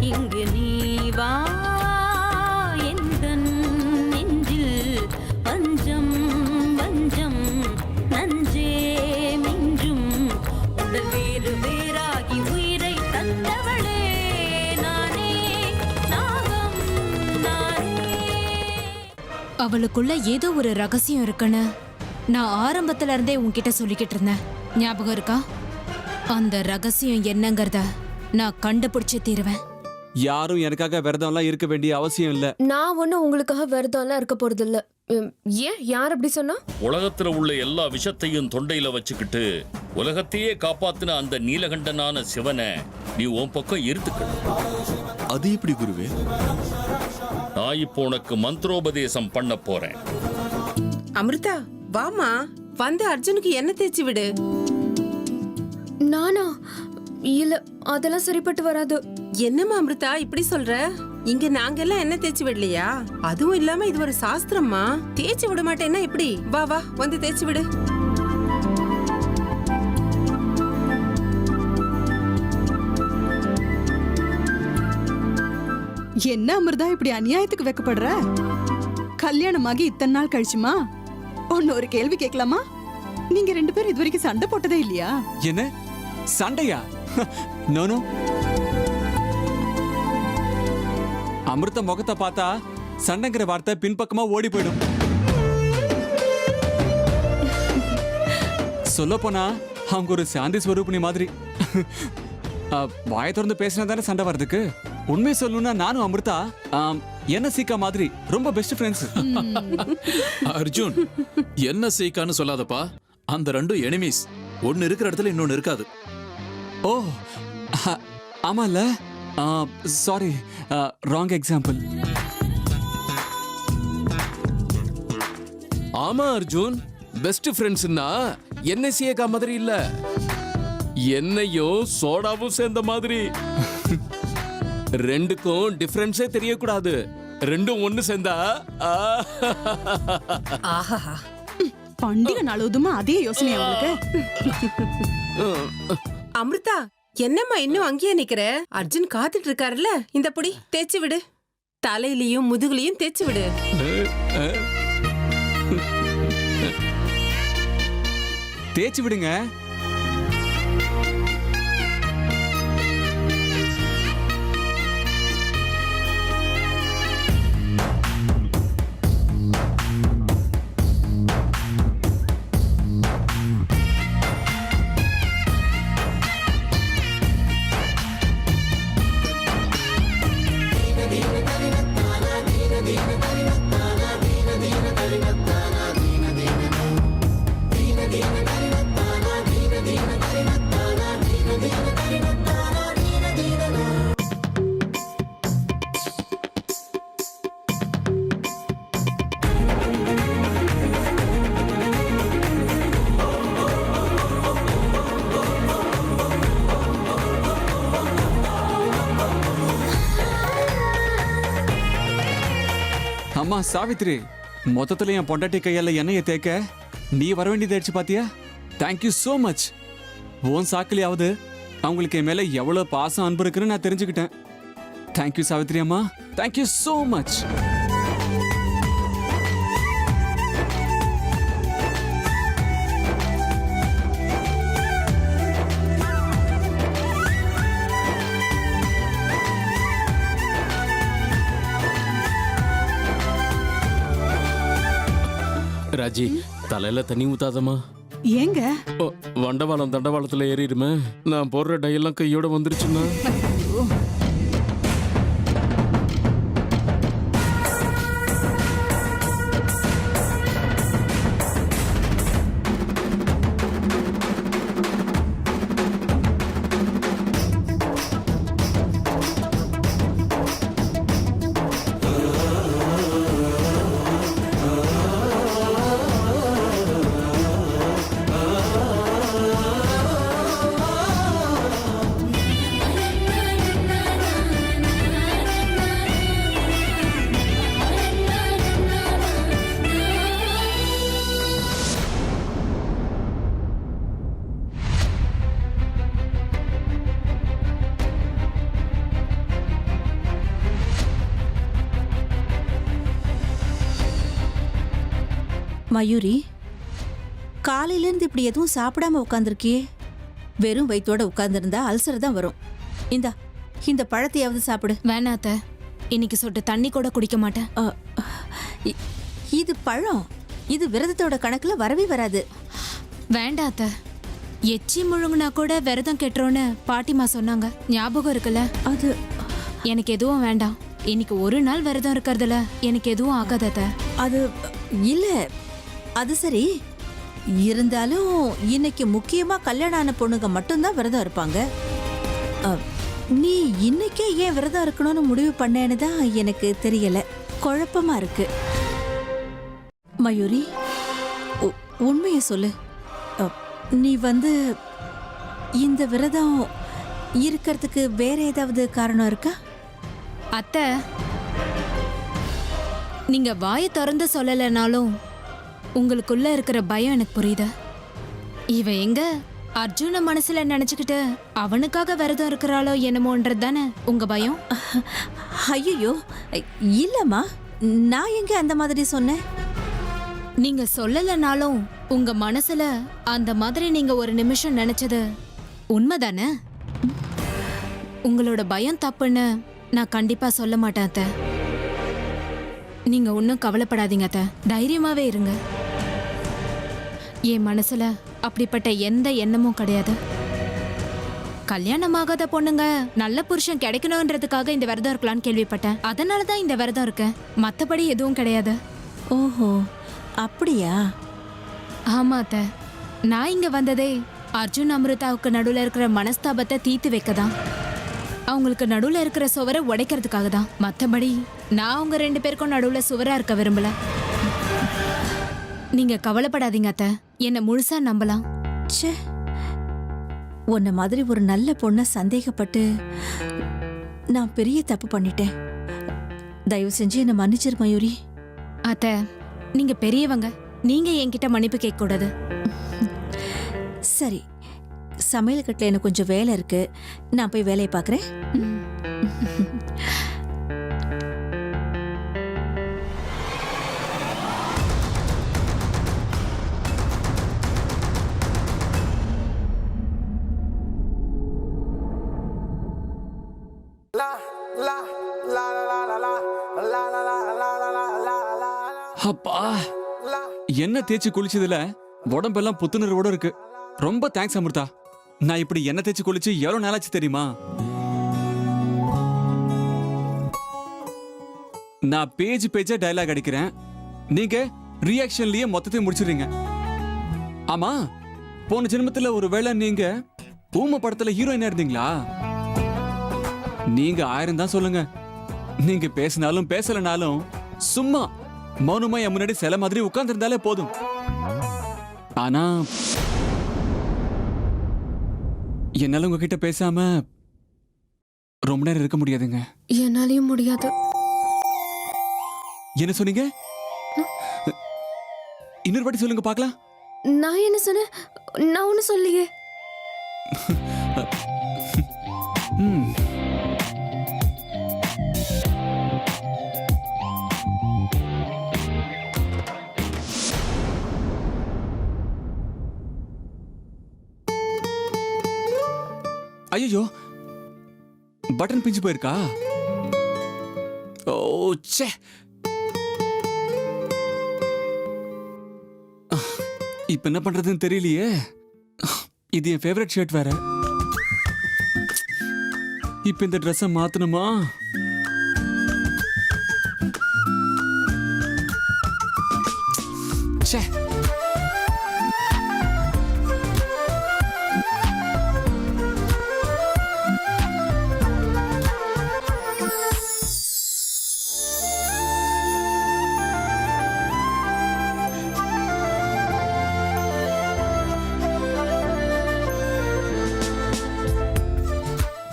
இங்கு நீ வா எந்தன் நெஞ்சில் பஞ்சம் வஞ்சம் நஞ்சே மிஞ்சும் உடல் வேறு வேறாகி உயிரை தந்தவளே நானே நாகம் நானே. அவளுக்குள்ள ஏதோ ஒரு ரகசியம் இருக்குன்னு நான் ஆரம்பத்துல இருந்தே உன்கிட்ட சொல்லிக்கிட்டு இருந்தேன். ஞாபகம் இருக்கா? அந்த ரகசியம் என்னங்கறத நான் கண்டுபிடிச்சே தீருவேன். யாரும் எனக்காக விரதம்லாம் இருக்க வேண்டிய அவசியம் இல்ல. நான் ஒன்னும் உங்களுக்காக விரதம்லாம் இருக்க போறது இல்ல. ஏன்? யார் அப்படி சொன்னா? உலகத்துல உள்ள எல்லா விஷத்தையும் தொண்டையில வச்சுக்கிட்டு உலகத்தையே காப்பாத்தின அந்த நீலகண்டனான சிவனை நீ உன் பக்கம் இருத்துக்கணும். அது எப்படி குருவே? நான் இப்போ உனக்கு மந்திரோபதேசம் பண்ண போறேன். அமிர்தா வாமா, வந்து அர்ஜுனுக்கு என்ன தேய்ச்சி விடு. நானா? இல்ல, அதெல்லாம் சரிப்பட்டு வராது. என்னம்மா அமிர்தா இப்படி சொல்ற? இங்க நாங்க எல்லாம் என்ன தேய்ச்சி விடலையா? அதுவும் இல்லாம இது ஒரு சாஸ்திரமா. தேய்ச்சி விட மாட்டேன்னா எப்படி? வா வா, வந்து தேய்ச்சி விடு. என்ன அமிர்தா இப்படி அநியாயத்துக்கு வைக்கப்படுற? கல்யாணமாகி இத்தனை நாள் கழிச்சுமா ஒன்னு ஒரு கேள்வி கேட்கலாமா? நீங்க ரெண்டு பேரும் இது வரைக்கும் சண்டை போட்டதே இல்லையா? என்ன சண்டையா? நோ. அமிர்த முகத்தை பார்த்தா சண்டைங்கிற வார்த்தை பின்பக்கமா ஓடி போயிடும். சொல்ல போனா அவங்க ஒரு சாந்தி ஸ்வரூபிணி மாதிரி. வாயை திறந்து பேசினா தானே சண்டை வர்றதுக்கு. உண்மை சொல்லணும்னா நானும் அமிர்தா என்ன சீக்கா மாதிரி ரொம்ப பெஸ்ட் ஃப்ரெண்ட்ஸ். அர்ஜுன், என்ன சீக்கான்னு சொல்லாதப்பா. அந்த ரெண்டும் எனிமீஸ். ஒன்னு இருக்கிற இடத்துல இன்னொன்னு இருக்காது. ஓ ஆமால, சாரி, ராங் எக்ஸாம்பிள். ஆமா அர்ஜுன், பெஸ்ட் ஃப்ரெண்ட்ஸ்னா என்எஸ்ஏகா மாதிரி இல்ல, என்னையும் சோடாவும் சேர்ந்த மாதிரி. ரெண்டுக்கும் டிஃபரன்ஸே தெரியக்கூடாது. ரெண்டும் ஒண்ணு சேர்ந்தா ஆஹா, பண்டிகை நாளுதுமா அதே யோசனை அவங்களுக்கு. அமிர்தா என்னம்மா இன்னும் அங்கேயே நிக்கிற? அர்ஜுன் காத்துட்டு இருக்காருல்ல, இந்த பொடி தேய்ச்சி விடு. தலையிலயும் முதுகுலையும் தேய்ச்சி விடு. தேய்ச்சி விடுங்க. அம்மா சாவித்ரி, மொத்தத்துல என் பொண்டாட்டி கையால எண்ணெயை தேக்க நீ வர வேண்டியதாயிடுச்சு பாத்தியா? Thank you so much. உன் சாக்கிலியாவது அவங்களுக்கு என் மேல எவ்வளவு பாசம் அன்பு இருக்குன்னு நான் தெரிஞ்சுக்கிட்டேன். தேங்க்யூ சாவித்ரி அம்மா, தேங்க்யூ சோ மச். ராஜி, தலையில தண்ணி ஊத்தாதமா. ஏங்க? வண்டவாளம் தண்டவாளத்துல ஏறிடுமே. நான் போடுற டையெல்லாம் கையோட வந்துருச்சுன்னா. மயூரி, காலையிலேருந்து இப்படி எதுவும் சாப்பிடாம உட்காந்துருக்கியே. வெறும் வயித்தோட உட்காந்துருந்தா அல்சர் தான் வரும். இந்த பழத்தையாவது சாப்பிடு. வேணாத்த, இன்னைக்கு சொட்டு தண்ணி கூட குடிக்க மாட்டேன். இ- இது பழம். இது விரதத்தோட கணக்குல வரவே வராது. வேண்டாத்த, எச்சி முழுங்குனா கூட விரதம் கெட்டுறோன்னு பாட்டிமா சொன்னாங்க, ஞாபகம் இருக்குல்ல? அது எனக்கு எதுவும் வேண்டாம். இன்னைக்கு ஒரு நாள் விரதம் இருக்கிறதுல எனக்கு எதுவும் ஆகாதத்த. அது இல்ல. அது சரி. இருந்தாலும் இன்னைக்கு முக்கியமா கல்யாணம் ஆன பொண்ணுங்க மட்டும்தான் விரதம் இருப்பாங்க. அ, நீ இன்னைக்கே ஏன் விரதம் இருக்கணும்னு முடிவு பண்ணேன்னு தான் எனக்கு தெரியல. குழப்பமா இருக்கு. மயூரி, உண்மையை சொல்லு. அ, நீ இந்த விரதம் இருக்கிறதுக்கு வேற ஏதாவது காரணம் இருக்கா? அத்தை, நீங்க வாயை திறந்து சொல்லலைனாலும் உங்களுக்குள்ள இருக்கிற பயம் எனக்கு புரியுது. இவ எங்க அர்ஜுன மனசுல நினைச்சுக்கிட்டு அவனுக்காக விரதம் இருக்கிறாளோ என்னமோன்றது தானே உங்க பயம்? ஐயோ, இல்லம்மா, நான் எங்க அந்த மாதிரி சொன்னேன்? நீங்க சொல்லலைனாலும் உங்க மனசுல அந்த மாதிரி நீங்க ஒரு நிமிஷம் நினைச்சது உண்மைதானே? உங்களோட பயம் தப்புன்னு நான் கண்டிப்பா சொல்ல மாட்டேன் அத்தை. நீங்க ஒன்றும் கவலைப்படாதீங்க அத்தை, தைரியமாவே இருங்க. என் மனசுல அப்படிப்பட்ட எந்த எண்ணமும் கிடையாது. கல்யாணமாகாத பொண்ணுங்க நல்ல புருஷன் கிடைக்கணுன்றதுக்காக இந்த விரதம் இருக்கலாம்னு கேள்விப்பட்டேன். அதனால தான் இந்த விரதம் இருக்கேன். மற்றபடி எதுவும் கிடையாது. ஓஹோ, அப்படியா? ஆமா அத்தை, நான் இங்க வந்ததே அர்ஜுன் அமிர்தாவுக்கு நடுவுல இருக்கிற மனஸ்தாபத்தை தீர்த்து வைக்கதான். அவங்களுக்கு நடுவுல இருக்கிற சுவரை உடைக்கிறதுக்காக தான். மற்றபடி நான் அவங்க 2 பேருக்கும் நடுவுல சுவரா இருக்க விரும்பல. நீங்க கவலைப்படாதீங்க அத்தை, என்னை முழுசா நம்பலாம். ச்சே, உன்ன மாதிரி ஒரு நல்ல பொண்ணை சந்தேகப்பட்டு நான் பெரிய தப்பு பண்ணிட்டேன். தயவு செஞ்சு என்னை மன்னிச்சிரு மயூரி. அத்தை, நீங்க பெரியவங்க, நீங்க என்கிட்ட மன்னிப்பு கேட்க கூடாது. சரி, சமையல் கட்டில் எனக்கு கொஞ்சம் வேலை இருக்கு. நான் போய் வேலையை பார்க்குறேன். அப்பா, என்ன தேய்ச்சி குளிச்சதுல உடம்பெல்லாம் புத்துணர்வோட இருக்கு. ரொம்ப தேங்க்ஸ் அமிர்தா. நான் இப்படி என்ன தேய்ச்சி குளிச்சு எவ்வளவு நாளாச்சு தெரியுமா? நான் பேஜா டயலாக் அடிக்கிறேன், நீங்க ரியாக்ஷன்லயே மொத்தத்தையும் முடிச்சிடுறீங்க. ஆமா, போன ஜென்மத்துல ஒருவேளை நீங்க ஊம படத்துல ஹீரோயினா இருந்தீங்களா? நீங்க 1000 தான் சொல்லுங்க. நீங்க பேசினாலும் பேசலனாலும் சும்மா மௌனமா என் முன்னாடி சில மாதிரி உட்கார்ந்து இருந்தாலே போதும். ஆனா என்னால உங்ககிட்ட பேசாம ரொம்ப நேரம் இருக்க முடியாதுங்க. என்னாலையும் முடியாது. என்ன சொன்னீங்க? இன்னொரு வாட்டி சொல்லுங்க பார்க்கலாம். நான் என்ன சொன்னேன்? நான் ஒன்னும் சொல்லியே. ம். ஐயோ, பட்டன் பிஞ்சு போயிருக்கா? ஓ ச்சே, இப்ப என்ன பண்றதுன்னு தெரியலையே. இது என் ஃபேவரட் ஷர்ட் வேற. இப்ப இந்த ட்ரெஸ்ஸை மாத்தணுமா? ச்சே,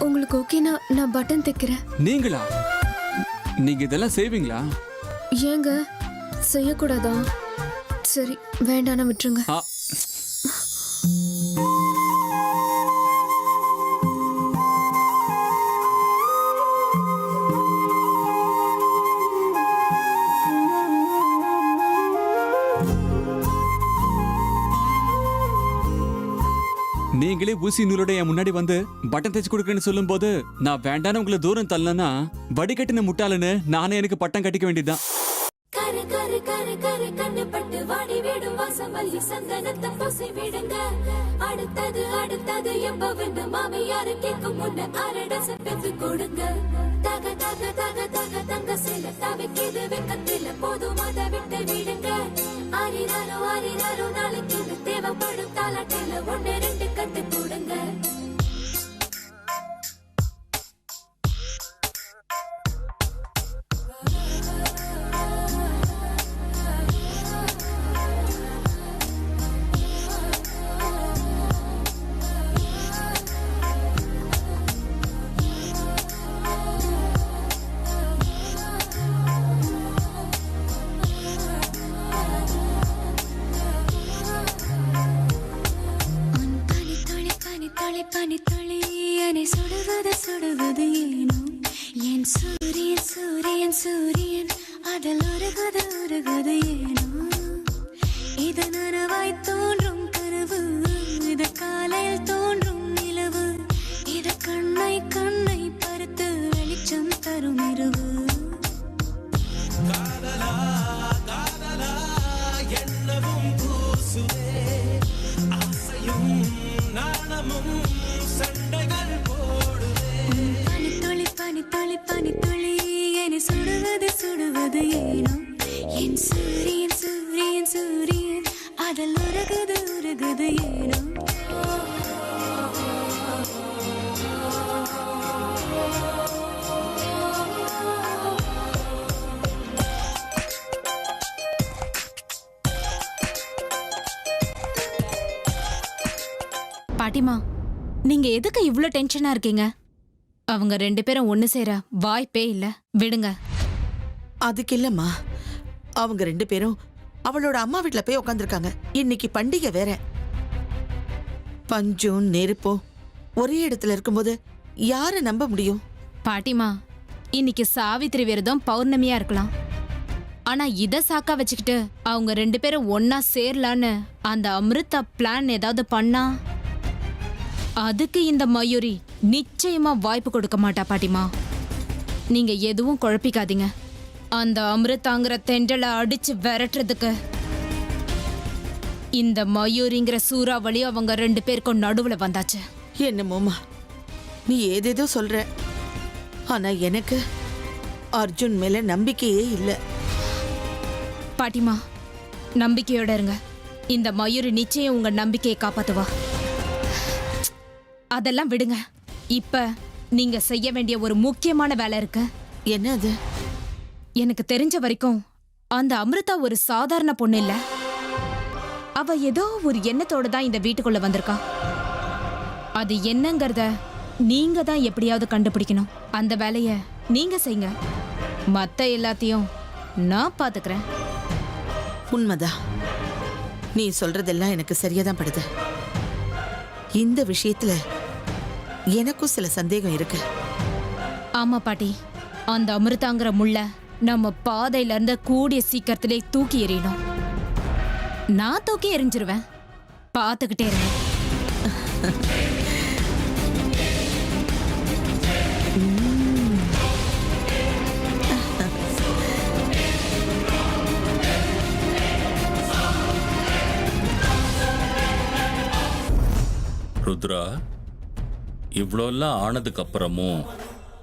உங்களுக்கு ஓகேனா நான் பட்டன் தைக்கிறேன். நீங்களா? நீங்க இதெல்லாம் செய்வீங்களா? ஏங்க செய்யக்கூடாதா? சரி, வேண்டாம், விட்டுருங்க. ஆ, ஊசி நூலோட என் முன்னாடி வந்து பட்டன் தைச்சு கொடுக்குறேன்னு சொல்லும் போது நான் வேண்டான்னு உங்களை தூரம் தள்ளனா வடிகட்டின முட்டாளுன்னு நானே எனக்கு பட்டம் கட்டிக்க வேண்டியதுதான். கரு கரு கரு கரு கண்ணு பட்டு வாடி விடும் வாசமல்லி சந்தனத்தை பூசி விடுங்க. அடுத்தது அடுத்தது என்பவன் மாமியாரு கேட்கும் முன்ன அரடச பெற்று கொடுங்க. தக தக தக தக தங்க சில தவிக்கிது வெக்கத்தில போதும் அதை விட்டு விடுங்க. ஆரிராரோ ஆரிராரோ நாளைக்கு இது தேவைப்படும் தாலாட்டில 1 2 கட்டு கொடுங்க. பனித்துளி என்னை சுடுவது சுடுவது ஏனோ என் சூரியன் சூரியன் சூரியன் அதில் உருகுது உருகுது ஏனோ இது நனவாய் தோன்றும் கனவு இது காலையில் தோன்றும் நிலவு இது கண்ணை கண்ணை பருத்து வெளிச்சம் தரும் இரவு. பனித்துளி பனித்துளி பனித்துளி என்னை சுடுவது சுடுவது ஏனோ என் சூரியன் சூரியன் சூரியன் அதில் உருகுது உருகுது ஏனோ. பாட்டிமா, நீங்க எதுக்கு இவ்ளோ டென்ஷனா இருக்கீங்க? அவங்க 2 பேரும் ஒண்ணு சேர வாய்ப்பே இல்ல, விடுங்க. அதுக்கு இல்லம்மா, அவங்க 2 பேரும் அவளோட அம்மா வீட்ல போய் உட்காந்துருக்காங்க. இன்னைக்கு பண்டிகை வேற. பஞ்சும் நெருப்பும் ஒரே இடத்துல இருக்கும்போது யாரை நம்ப முடியும்? பாட்டிமா, இன்னைக்கு சாவித்திரி விரதம் பௌர்ணமியா இருக்கலாம். ஆனா இத சாக்கா வச்சுக்கிட்டு அவங்க 2 பேரும் ஒன்னா சேரலான்னு அந்த அமிர்தா பிளான் ஏதாவது பண்ணா அதுக்கு இந்த மயூரி நிச்சயமா வாய்ப்பு கொடுக்க மாட்டா பாட்டிமா. நீங்க எதுவும் குழப்பிக்காதீங்க. அந்த அமிர்தாங்கிற தெண்டலை அடிச்சு விரட்டுறதுக்கு இந்த மயூரிங்கிற சூறாவளி அவங்க 2 பேருக்கும் நடுவுல வந்தாச்சு. என்னமோமா நீ ஏதேதோ சொல்ற, ஆனா எனக்கு அர்ஜுன் மேல நம்பிக்கையே இல்ல. பாட்டிமா, நம்பிக்கையோட இருங்க. இந்த மயூரி நிச்சயம் உங்க நம்பிக்கையை காப்பாத்துவா. அதெல்லாம் விடுங்க. இப்ப நீங்க செய்ய வேண்டிய ஒரு முக்கியமான வேலை இருக்கு. என்ன அது? எனக்கு தெரிஞ்ச வரைக்கும் அந்த அமிர்தா ஒரு சாதாரண பொண்ணு இல்ல. அவ ஏதோ ஒரு எண்ணத்தோட தான் இந்த வீட்டுக்குள்ள வந்திருக்கா. அது என்னங்கறத நீங்க தான் எப்படியாவது கண்டுபிடிக்கணும். அந்த வேலைய நீங்க செய்யுங்க. மத்த எல்லாத்தையும் நான் பாத்துக்கிறேன். உண்மைதான், நீ சொல்றதெல்லாம் எனக்கு சரியாதான் படுது. இந்த விஷயத்துல எனக்கும் சில சந்தேகம் இருக்கு. ஆமா பாட்டி, அந்த அமிர்தாங்கிற முள்ள நம்ம பாதையில இருந்து கூடிய சீக்கிரத்திலே தூக்கி எறியணும். நான் தூக்கி எறிஞ்சிருவேன், பாத்துக்கிட்டே இருங்க. ருத்ரா, இவ்வளோலாம் ஆனதுக்கு அப்புறமும்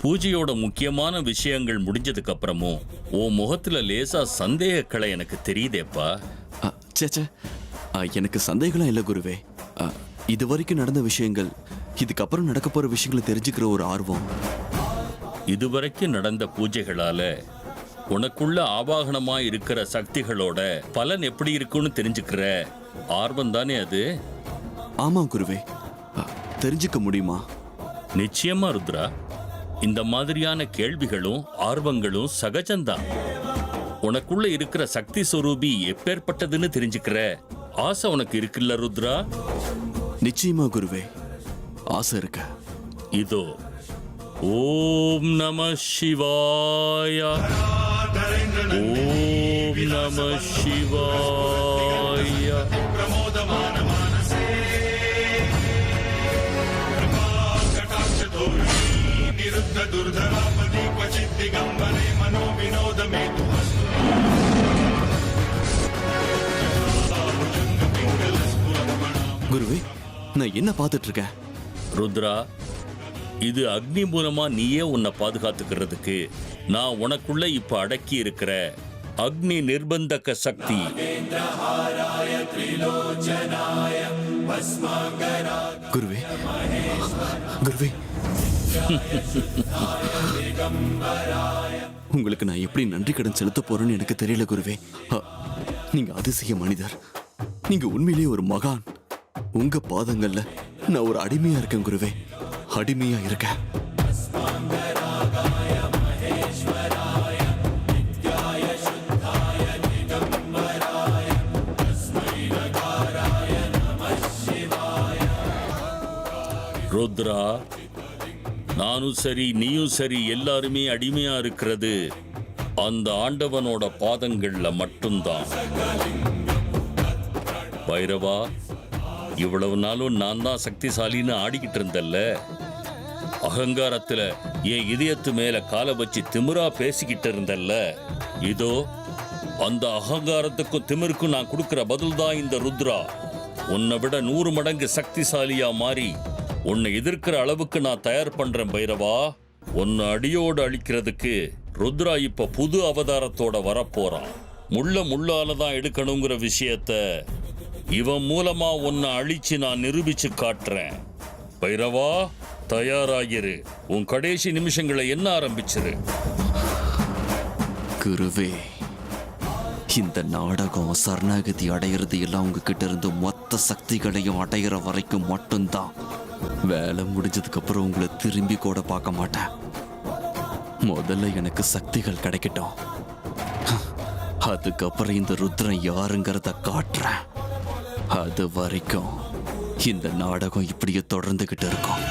பூஜையோட முக்கியமான விஷயங்கள் முடிஞ்சதுக்கு அப்புறமும் உன் முகத்துல லேசா சந்தேகக்களை எனக்கு தெரியுதேப்பா. சேச்சே, எனக்கு சந்தேகம் இல்லை குருவே. இது வரைக்கும் நடந்த விஷயங்கள், இதுக்கப்புறம் நடக்க போற விஷயங்களை தெரிஞ்சுக்கிற ஒரு ஆர்வம். இதுவரைக்கும் நடந்த பூஜைகளால உனக்குள்ள ஆவாகனமா இருக்கிற சக்திகளோட பலன் எப்படி இருக்குன்னு தெரிஞ்சுக்கிற ஆர்வம் தானே அது? ஆமா குருவே, தெரிஞ்சுக்க முடியுமா? நிச்சயமா ருத்ரா. இந்த மாதிரியான கேள்விகளும் ஆர்வங்களும் சகஜம்தான். உனக்குள்ள இருக்கிற சக்தி ஸ்வரூபி எப்பேற்பட்டதுன்னு தெரிஞ்சுக்கிற ஆசை உனக்கு இருக்குல்ல ருத்ரா? நிச்சயமா குருவே, ஆசை இருக்கு. இதோ ஓம் நம சிவாய, ஓம் நம சிவாய. குருவே, நான் என்ன பார்த்துட்டு இருக்கேன்? ருத்ரா, இது அக்னி மூலமா நீயே உன்னை பாதுகாத்துக்கிறதுக்கு நான் உனக்குள்ள இப்ப அடக்கி இருக்கிற அக்னி நிர்பந்தக சக்தி. குருவே, குருவே, உங்களுக்கு நான் எப்படி நன்றி கடன் செலுத்த போறேன்னு எனக்கு தெரியல குருவே. நீங்க அதிசய மனிதர். நீங்க உண்மையிலேயே ஒரு மகான். உங்க பாதங்கள்ல நான் ஒரு அடிமையா இருக்கேன் குருவே, அடிமையா இருக்கேன். ருத்ரா, நானும் சரி நீயும் சரி எல்லாருமே அடிமையா இருக்கிறது அந்த ஆண்டவனோட பாதங்கள்ல மட்டும்தான். பைரவா, இவ்வளவு நாளும் நான் தான் சக்திசாலின்னு ஆடிக்கிட்டு இருந்தல்ல, அகங்காரத்துல என் இதயத்து மேல காலை வச்சு திமிரா பேசிக்கிட்டு இருந்தல்ல, இதோ அந்த அகங்காரத்துக்கும் திமிருக்கும் நான் கொடுக்கிற பதில் தான் இந்த ருத்ரா. உன்னை விட 100 மடங்கு சக்திசாலியா மாறி உன்னை எதிர்க்கிற அளவுக்கு நான் தயார் பண்றேன் பைரவா. உன்னை அடியோடு அழிக்கிறதுக்கு ருத்ரா இப்ப புது அவதாரத்தோட வரப்போறான். முள்ளால தான் எடுக்கணுங்கிற விஷயத்த இவன் மூலமா உன்னை அழிச்சு நான் நிரூபிச்சு காட்டுறேன். பைரவா, தயாராகிரு. உன் கடைசி நிமிஷங்களை என்ன ஆரம்பிச்சிரு. குருவே, இந்த நாடகம் சரணாகதி அடையிறது எல்லாம் உங்ககிட்ட இருந்து மொத்த சக்திகளையும் அடையிற வரைக்கும் மட்டும்தான். வேலை முடிஞ்சதுக்கு அப்புறம் உங்களை திரும்பி கூட பார்க்க மாட்டேன். முதல்ல எனக்கு சக்திகள் கிடைக்கட்டும், அதுக்கப்புறம் இந்த ருத்ரன் யாருங்கிறத காட்டுறேன். அது வரைக்கும் இந்த நாடகம் இப்படியே தொடர்ந்துகிட்டு இருக்கும்.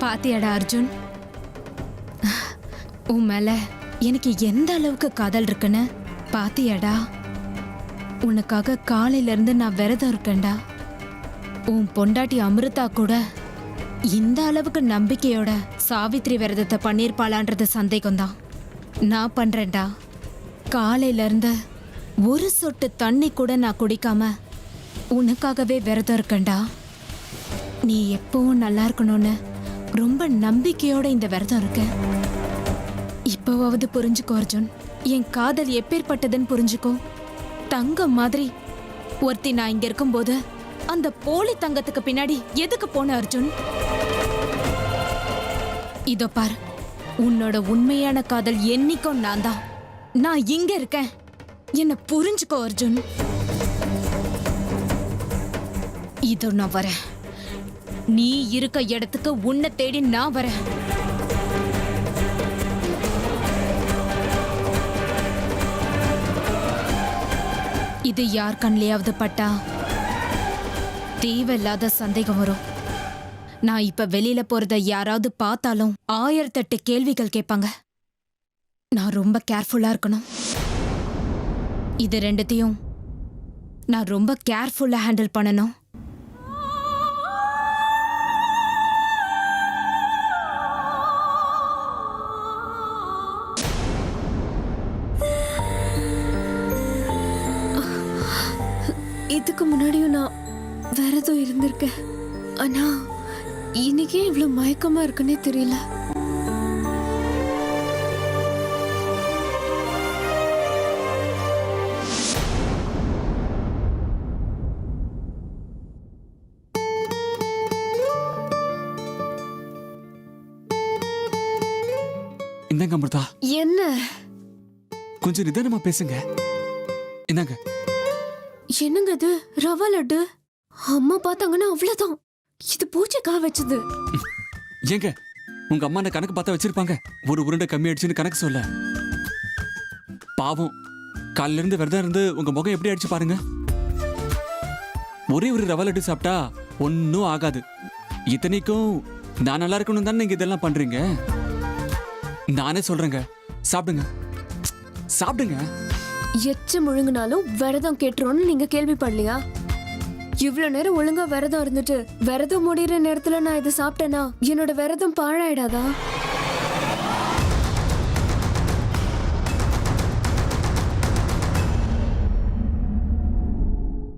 பாத்தியாடா அர்ஜுன், உன் மேல எனக்கு எந்த அளவுக்கு காதல் இருக்குன்னு பாத்தியாடா? உனக்காக காலையில இருந்து நான் விரதம் இருக்கேன்டா. உன் பொண்டாட்டி அமிர்தா கூட இந்த அளவுக்கு நம்பிக்கையோட சாவித்ரி விரதத்தை பண்ணிருப்பாளான்றது சந்தேகம்தான். நான் பண்றேன்டா. காலையில இருந்து ஒரு சொட்டு தண்ணி கூட நான் குடிக்காம உனக்காகவே விரதம் இருக்கேன்டா. நீ எப்பவும் நல்லா இருக்கணும்னு ரொம்ப நம்பிக்கையோட இந்த விரதம் இருக்க. இப்பவாவது புரிஞ்சுக்கோ அர்ஜுன், என் காதல் எப்பேற்பட்டதுன்னு புரிஞ்சுக்கோ. தங்கம் மாதிரி ஒருத்தி நான் இங்க இருக்கும்போது அந்த போலி தங்கத்துக்கு பின்னாடி எதுக்கு போன அர்ஜுன்? இதோ பார், உன்னோட உண்மையான காதல் என்னைக்கும் நான் தான். நான் இங்க இருக்கேன், என்ன புரிஞ்சுக்கோ அர்ஜுன். இதோ நான் வரேன். நீ இருக்க இடத்துக்கு உன்னை தேடி நான் வரேன். இது யார் கண்ணிலையாவது பட்டா தேவையில்லாத சந்தேகம் வரும். நான் இப்ப வெளியில போறத யாராவது பார்த்தாலும் 1008 கேள்விகள் கேட்பாங்க. நான் ரொம்ப கேர்ஃபுல்லா இருக்கணும். இது ரெண்டுத்தையும் நான் ரொம்ப கேர்ஃபுல்லா ஹேண்டில் பண்ணணும். இதுக்கு முன்னாடியும் நான் விரதம் இருந்திருக்கேன். ஆனா இன்னைக்கே இவ்வளவு மயக்கமா இருக்குன்னே தெரியல. இந்தாங்க அமிர்தா. என்ன? கொஞ்சம் நிதானமா பேசுங்க. இந்தாங்க. என்னங்க இது? ரவா லட்டு. அம்மா பார்த்தாங்கன்னா அவ்வளவுதான். இது பூஜைக்காக வச்சது. ஏங்க உங்க அம்மா என்ன கணக்கு பார்த்தா வச்சிருப்பாங்க? ஒரு உருண்டை கம்மி ஆயிடுச்சுன்னு கணக்கு சொல்ல. பாவம், காலையில இருந்து விரதம் இருந்து உங்க முகம் எப்படி ஆயிடுச்சு பாருங்க. ஒரே ஒரு ரவை லட்டு சாப்பிட்டா ஒன்னும் ஆகாது. இத்தனைக்கும் நான் நல்லா இருக்கணும் தானே நீங்க இதெல்லாம் பண்றீங்க. நானே சொல்றேங்க, சாப்பிடுங்க சாப்பிடுங்க. எச்ச முழுங்கினாலும் விரதம் கேட்டுருவோம்னு நீங்க கேள்விப்படலையா? இவ்வளவு நேரம் ஒழுங்கா விரதம் இருந்துட்டு விரதம் முடிகிற நேரத்துல நான் இதை சாப்பிட்டேனா என்னோட விரதம் பாழாயிடாதா?